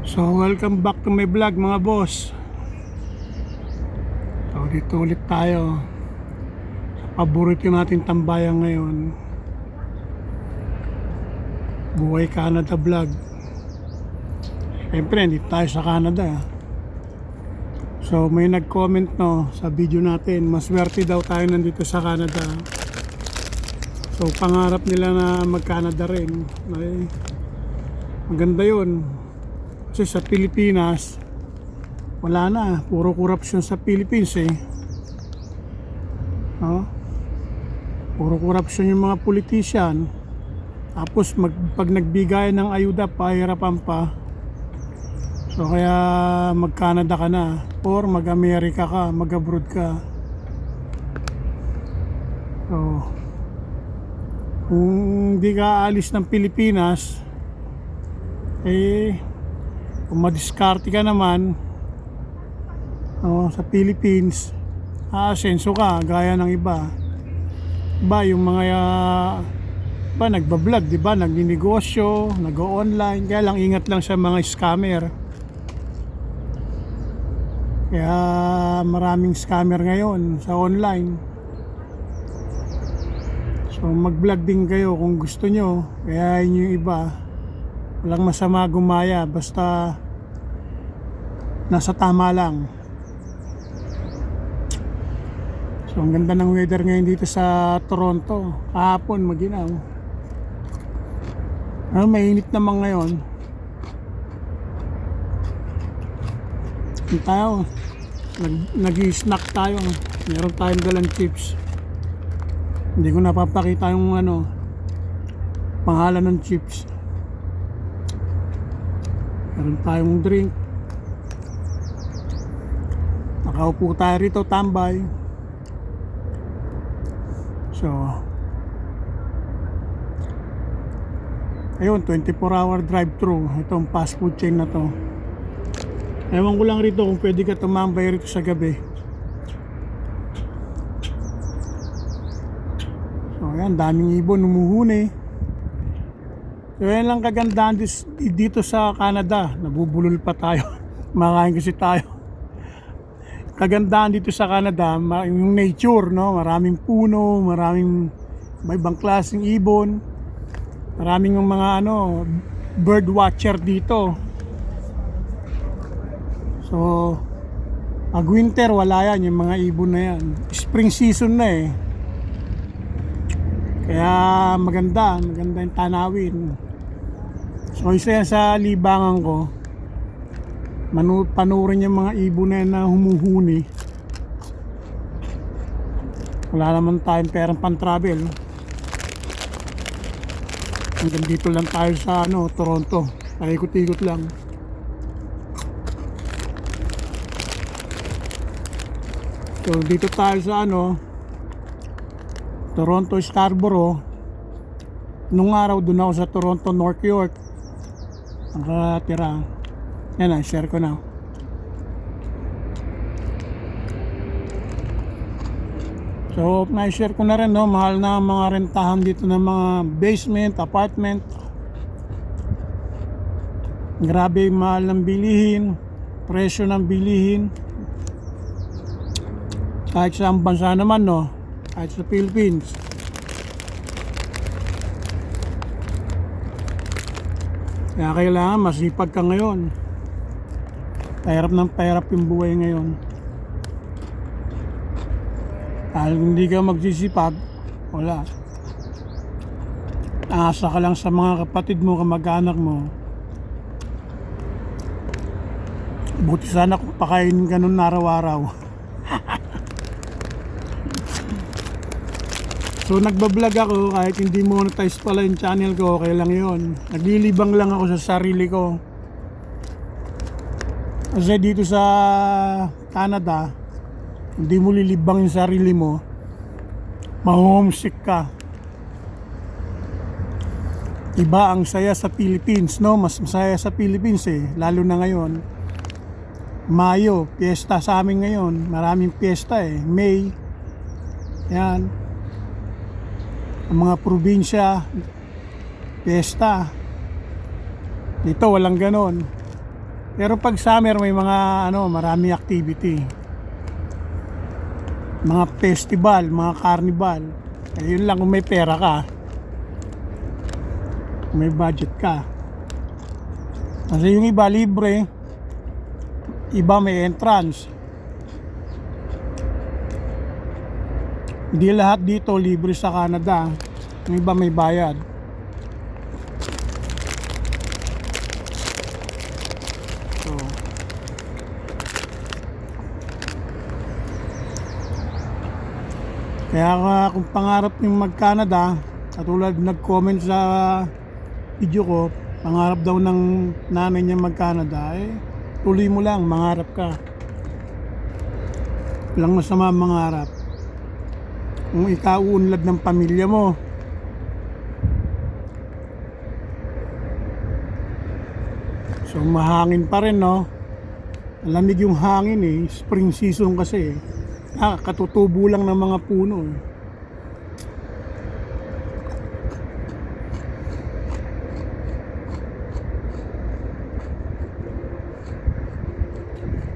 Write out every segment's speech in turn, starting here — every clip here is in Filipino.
So welcome back to my vlog mga boss. So dito ulit tayo sa paborito natin tambayan ngayon, Buhay Canada Vlog. Siyempre dito tayo sa Canada. So may nag-comment sa video natin, maswerte daw tayo nandito sa Canada. So pangarap nila na mag-Canada rin. Ay, maganda yun. Kasi sa Pilipinas, wala na. Puro korupsyon sa Philippines no? Puro korupsyon yung mga politician. Tapos pag nagbigay ng ayuda, pahirapan pa. So kaya mag-Canada ka na, or mag-Amerika ka, mag-abroad ka. So kung hindi ka alis ng Pilipinas, kung madiskarte ka naman sa Philippines, aasenso ka gaya ng iba. Yung mga nagbablog, di ba? Nagninegosyo, nag-online. Kaya lang ingat lang sa mga scammer. Kaya maraming scammer ngayon sa online. So mag-vlog din kayo kung gusto nyo. Kaya yun yung iba. Walang masama gumaya, basta nasa tama lang. So ang ganda ng weather ngayon dito sa Toronto. Kahapon maginaw. Mainit naman ngayon. Tayo, nag-snack tayo. Meron tayong dalang chips. Hindi ko napapakita yung pangalan ng chips. Meron tayong drink. Nakaupo tayo rito, tambay. So ayun, 24-hour drive-thru. Itong fast food chain na to. Ewan ko lang rito kung pwede ka tumambay rito sa gabi. So ayan, daming ibon humuhuni. So yan lang kagandahan dito sa Canada. Nabubulol pa tayo. Makain kasi tayo. Kagandahan dito sa Canada, yung nature, no? Maraming puno, maraming may ibang klaseng ibon. Maraming yung mga bird watcher dito. So pag winter wala yan, yung mga ibon na yan. Spring season na Kaya maganda yung tanawin. So isa yan sa libangan ko. Panurin yung mga ibon na humuhuni. Wala naman tayong perang pan-travel. Hanggang dito lang tayo sa Toronto. Paikot-ikot lang. So dito tayo sa Toronto, Scarborough. Nung araw doon ako sa Toronto, North York nakatira. Yan share ko na. So na-share ko na rin mahal na mga rentahan dito ng mga basement, apartment. Grabe mahal ng bilihin, presyo ng bilihin. Kahit sa bansa naman kahit sa Philippines. Kaya kailangan masipag ka ngayon. Pahirap ng pahirap yung buhay ngayon. Dahil hindi ka magsisipag, wala. Asa ka lang sa mga kapatid mo, kamag-anak mo. Buti sana kung pakainin ka nun araw-araw. So nagbablog ako kahit hindi monetize pala yung channel ko, okay lang yun. Naglilibang lang ako sa sarili ko. Kasi dito sa Canada, hindi mo lilibang yung sarili mo, ma-homesick ka. Iba ang saya sa Philippines, mas masaya sa Philippines lalo na ngayon. Mayo, piyesta sa amin ngayon. Maraming piyesta May. Yan. Ang mga probinsya, piyesta. Dito walang ganon. Pero pag summer may mga marami activity. Mga festival, mga carnival. Yun lang kung may pera ka. Kung may budget ka. Kasi yung iba libre, iba may entrance. Hindi lahat dito libre sa Canada. Yung iba may bayad. So, kaya kung pangarap nyo mag-Canada, katulad nag-comment sa video ko, pangarap daw ng nanay niya mag-Canada, tuloy mo lang, mangarap ka. Walang masama mangarap. Kung ikauunlad ng pamilya mo, so mahangin pa rin, no? Malamig yung hangin spring season kasi katutubo lang ng mga puno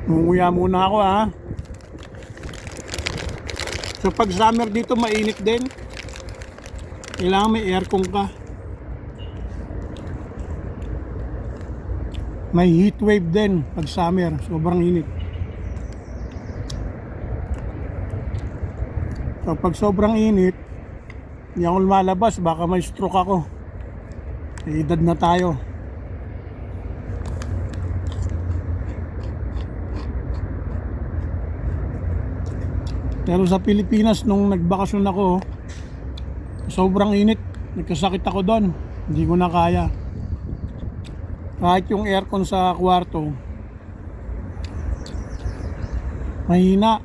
Umuya muna ako So pag summer dito mainit din. Kailangan may aircon ka. May heat wave din pag summer, sobrang init. So pag sobrang init, hindi ako lumalabas, baka may stroke ako. May edad na tayo. Pero sa Pilipinas nung nagbakasyon ako, sobrang init, nagkasakit ako doon. Hindi ko na kaya. Kahit yung aircon sa kwarto, mahina.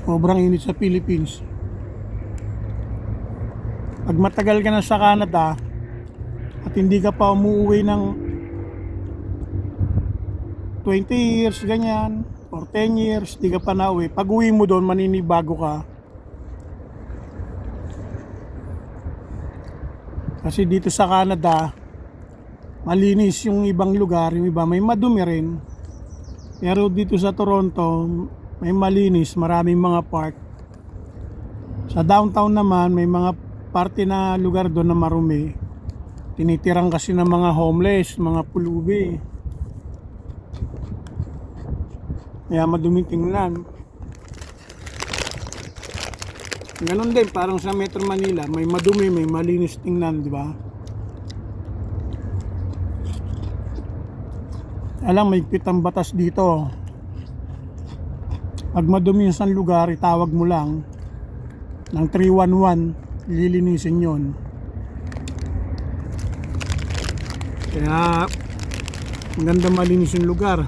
Sobrang init sa Philippines. Pag matagal ka na sa Canada at hindi ka pa umuwi ng 20 years ganyan or 10 years, di ka pa nauwi, pag uwi mo doon maninibago ka. Kasi dito sa Canada malinis yung ibang lugar, yung iba may madumi rin. Pero dito sa Toronto may malinis, maraming mga park. Sa downtown naman may mga parte na lugar doon na marumi. Tinitirang kasi ng mga homeless, mga pulubi. Kaya madumi tingnan. Ganun din, parang sa Metro Manila, may madumi, may malinis tingnan, di ba? Alam, may pitang batas dito. Pag madumi sa lugar, itawag mo lang ng 311, lilinisin yon. Kaya ang ganda malinis yung lugar.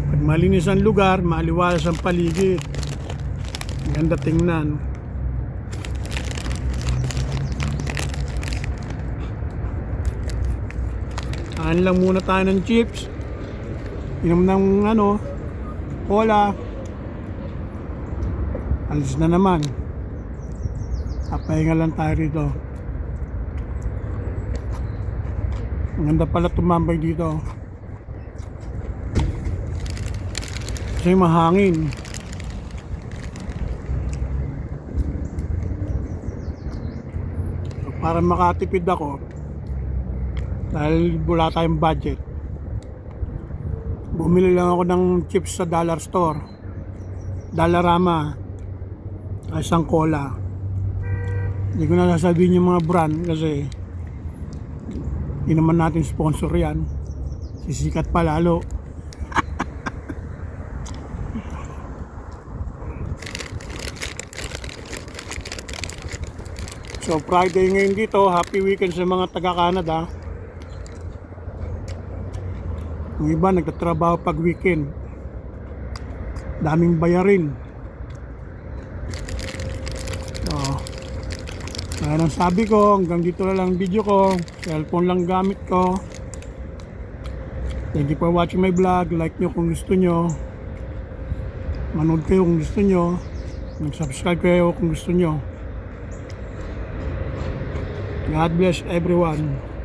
Pag malinis ang lugar, maaliwalas ang paligid. Ang ganda tingnan. Kain lang muna tayo ng chips. Inom ng cola. Alis na naman. Papahinga lang tayo rito. Ang ganda pala tumambay dito. Kasi mahangin. So, para makatipid ako, dahil wala tayong budget, bumili lang ako ng chips sa dollar store, Dollarama, isang cola. Hindi ko na sasabihin yung mga brand kasi hindi naman natin sponsor yan, sisikat pa lalo. So Friday ngayon dito, happy weekend sa mga taga Canada. Yung iba nagtatrabaho pag weekend, daming bayarin. So, ayan ang sabi ko, hanggang dito na lang video ko. Cellphone lang gamit ko. Thank you for watching my vlog. Like nyo kung gusto nyo, manood kayo kung gusto nyo, mag-subscribe kayo kung gusto nyo. God bless everyone.